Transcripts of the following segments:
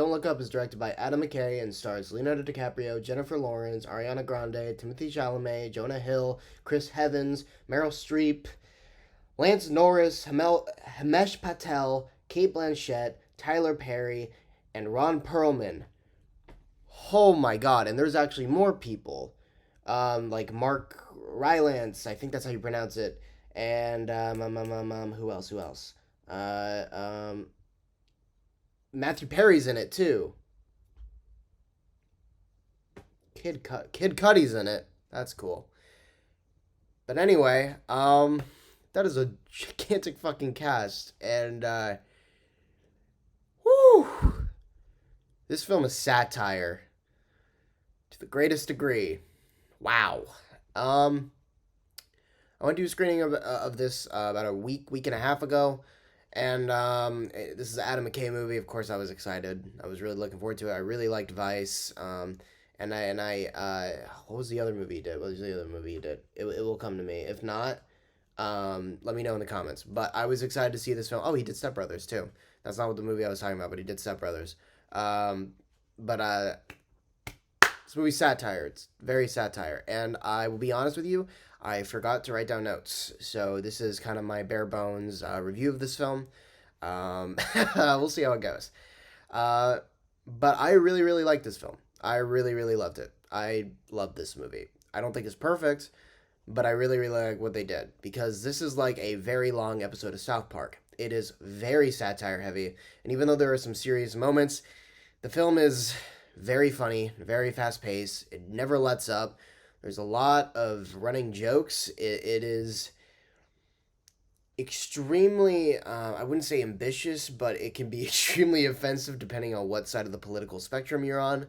Don't Look Up is directed by Adam McKay and stars Leonardo DiCaprio, Jennifer Lawrence, Ariana Grande, Timothee Chalamet, Jonah Hill, Chris Evans, Meryl Streep, Lance Norris, Himesh Patel, Cate Blanchett, Tyler Perry, and Ron Perlman. Oh my god, and there's actually more people. Like Mark Rylance, I think that's how you pronounce it. And who else? Who else? Uh, um, Matthew Perry's in it too. Kid Cudi's in it. That's cool. But anyway, that is a gigantic fucking cast, and whew, this film is satire to the greatest degree. Wow. Um, I went to a screening of this about a week and a half ago, and this is an Adam McKay movie. Of course, I was excited. I was really looking forward to it. I really liked Vice. What was the other movie he did? What was the other movie he did? It will come to me. If not, let me know in the comments. But I was excited to see this film. Oh, he did Step Brothers too. That's not what the movie I was talking about, but he did Step Brothers. But this movie's satire. It's very satire. And I will be honest with you, I forgot to write down notes. So this is kind of my bare bones review of this film. We'll see how it goes. But I really, really like this film. I really, really loved it. I love this movie. I don't think it's perfect, but I really, really like what they did because this is like a very long episode of South Park. It is very satire heavy, and even though there are some serious moments, the film is very funny, very fast paced. It never lets up. There's a lot of running jokes. It is extremely, I wouldn't say ambitious, but it can be extremely offensive depending on what side of the political spectrum you're on.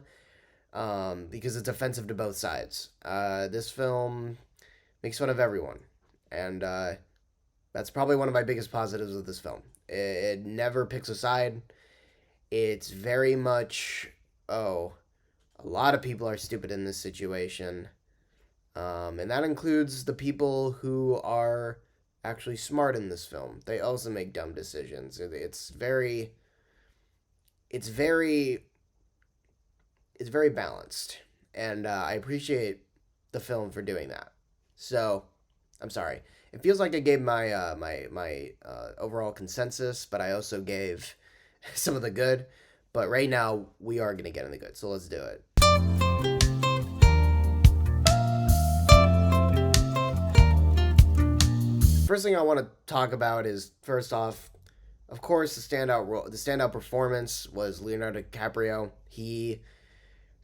Because it's offensive to both sides. This film makes fun of everyone, and that's probably one of my biggest positives of this film. It never picks a side. It's very much, oh, a lot of people are stupid in this situation, and that includes the people who are actually smart in this film. They also make dumb decisions. It's very balanced, and I appreciate the film for doing that. So, I'm sorry. It feels like I gave my overall consensus, but I also gave some of the good. But right now, we are gonna get in the good, so let's do it. First thing I want to talk about is first off, of course, the standout performance was Leonardo DiCaprio. He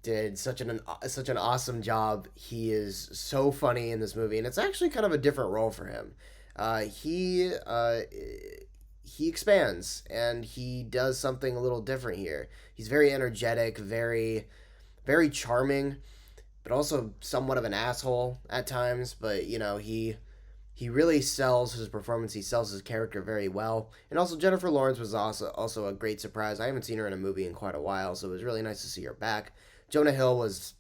did such an awesome job. He is so funny in this movie, and it's actually kind of a different role for him. He expands and he does something a little different here. He's very energetic, very very charming, but also somewhat of an asshole at times. But he really sells his performance. He sells his character very well. And also Jennifer Lawrence was also a great surprise. I haven't seen her in a movie in quite a while, so it was really nice to see her back. Jonah Hill was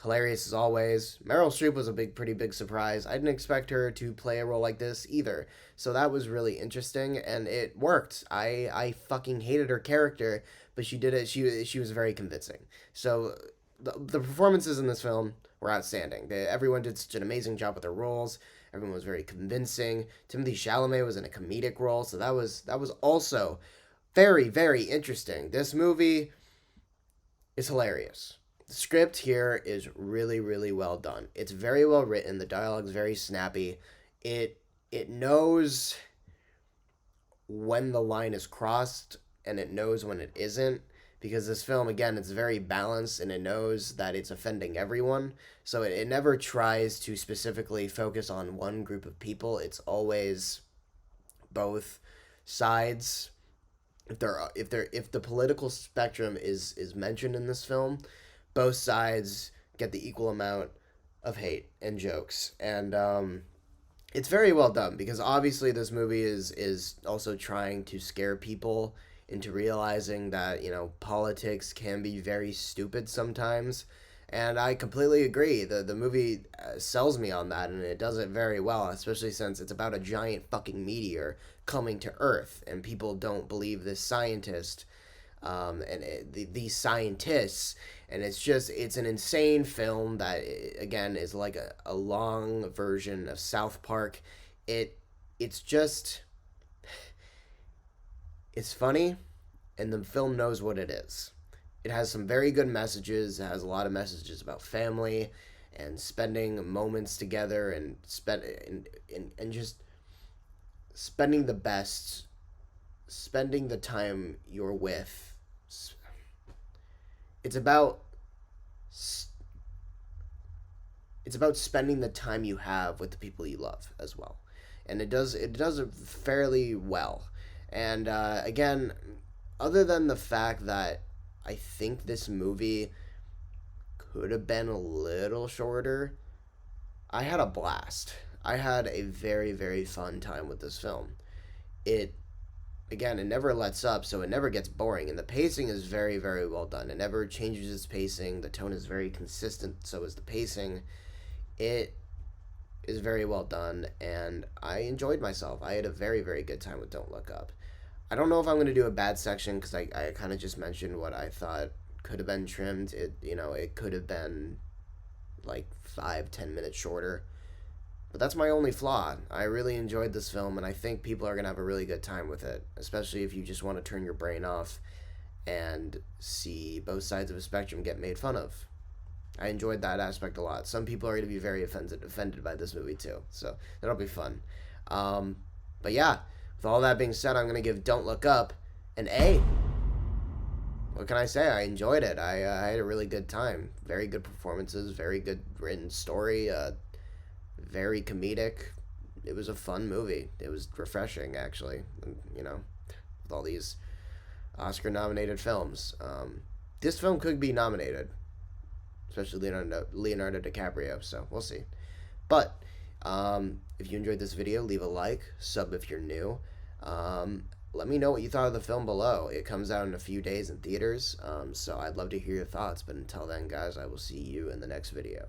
hilarious as always. Meryl Streep was a pretty big surprise. I didn't expect her to play a role like this either. So that was really interesting, and it worked. I fucking hated her character, but she did it. She was very convincing. So the performances in this film were outstanding. Everyone did such an amazing job with their roles. Everyone was very convincing. Timothee Chalamet was in a comedic role, so that was also very, very interesting. This movie is hilarious. The script here is really, really well done. It's very well written. The dialogue's very snappy. It knows when the line is crossed, and it knows when it isn't. Because this film, again, it's very balanced, and it knows that it's offending everyone. So it never tries to specifically focus on one group of people. It's always both sides. If the political spectrum is mentioned in this film, both sides get the equal amount of hate and jokes, and it's very well done because obviously this movie is also trying to scare people into realizing that politics can be very stupid sometimes, and I completely agree. The movie sells me on that, and it does it very well, especially since it's about a giant fucking meteor coming to Earth, and people don't believe this scientist these scientists, and it's an insane film that again is like a long version of South Park. It's just it's funny, and the film knows what it is. It has some very good messages. It has a lot of messages about family and spending moments together and just spending the best, spending the time you're with. It's about it's about spending the time you have with the people you love as well, and it does it fairly well. And again, other than the fact that I think this movie could have been a little shorter, I had a blast. I had a very, very fun time with this film. It Again, it never lets up, so it never gets boring, and the pacing is very, very well done. It never changes its pacing. The tone is very consistent, so is the pacing. It is very well done, and I enjoyed myself. I had a very, very good time with Don't Look Up. I don't know if I'm going to do a bad section because I kind of just mentioned what I thought could have been trimmed. It could have been like 5-10 minutes shorter. But that's my only flaw. I really enjoyed this film, and I think people are going to have a really good time with it, especially if you just want to turn your brain off and see both sides of a spectrum get made fun of. I enjoyed that aspect a lot. Some people are going to be very offended by this movie, too, so that'll be fun. But yeah, with all that being said, I'm going to give Don't Look Up an A. What can I say? I enjoyed it. I had a really good time. Very good performances, very good written story, very comedic. It was a fun movie. It was refreshing, actually. With all these Oscar-nominated films, this film could be nominated, especially Leonardo DiCaprio. So we'll see. But if you enjoyed this video, leave a like, sub if you're new. Let me know what you thought of the film below. It comes out in a few days in theaters, so I'd love to hear your thoughts. But until then, guys, I will see you in the next video.